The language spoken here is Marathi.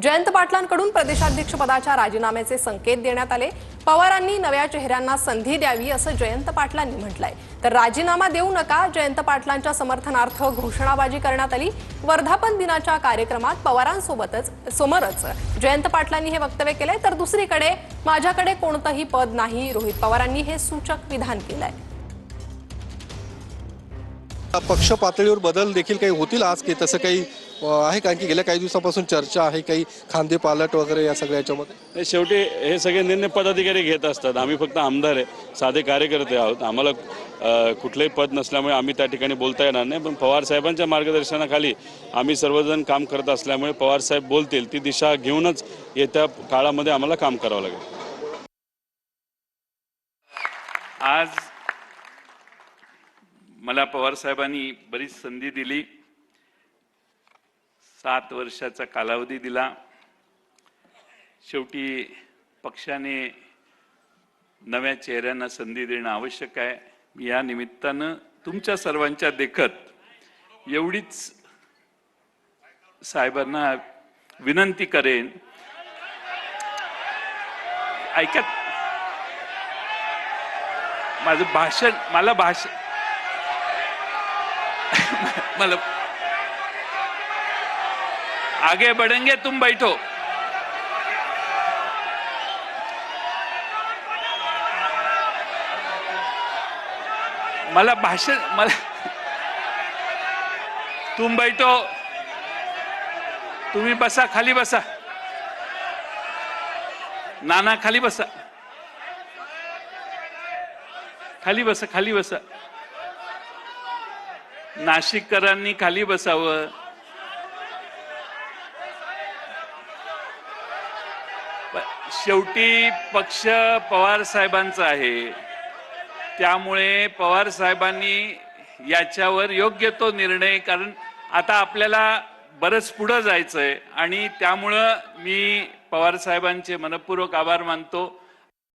जयंत पाटलांकडून प्रदेशाध्यक्ष पदाच्या राजीनाम्याचे संकेत देण्यात आले। पवारांनी नव्या चेहऱ्यांना संधी द्यावी असं जयंत पाटलांनी म्हटलंय। तर राजीनामा देऊ नका, जयंत पाटलांच्या समर्थनार्थ घोषणाबाजी करण्यात आली। वर्धापन दिनाच्या कार्यक्रमात पवारांसमोरच जयंत पाटलांनी हे वक्तव्य केलंय। तर दुसरीकडे माझ्याकडे कोणतंही पद नाही, रोहित पवारांनी हे सूचक विधान केलंय। पक्ष पातळीवर बदल देखील काही होतील आज की तसं काही आहे? कारण की गेल्या काही दिवसापासून चर्चा आहे काही खांदे पालट वगैरे या सगळ्या याच्यामध्ये। शेवटी हे सगळे निर्णय पदाधिकारी घेत असतात। आम्ही फक्त आमदार आहे, साधे कार्यकर्ते आहोत। आम्हाला कुठलंही पद नसल्यामुळे आम्ही त्या ठिकाणी बोलता येणार नाही। पण पवार साहेबांच्या मार्गदर्शनाखाली आम्ही सर्वजण काम करत असल्यामुळे पवार साहेब बोलतील ती दिशा घेऊनच येत्या काळामध्ये आम्हाला काम करावं लागेल। आज मला पवार साहेबांनी बरीच संधी दिली, 7 वर्षाचा कालावधी दिला। शेवटी पक्षाने नव्या चेहऱ्यांना संधी देणं आवश्यक आहे। मी या निमित्तानं तुमच्या सर्वांच्या देखत एवढीच साहेबांना विनंती करेन, ऐका माझं भाषण, मतलब आगे बढ़ेंगे, तुम बैठो। मला भाषण, तुम बैठो, तुम्ही बसा, खाली बसा, नाना खाली बसा, खाली बसा, खाली बसा, नाशिककरांनी खाली बसावं। शेवटी पक्ष पवार साहेबांचा आहे, त्यामुळे पवार साहेबांनी याच्यावर योग्य तो निर्णय, कारण आता आपल्याला बरंच पुढे जायचंय आणि त्यामुळं मी पवार साहेबांचे मनपूर्वक आभार मानतो।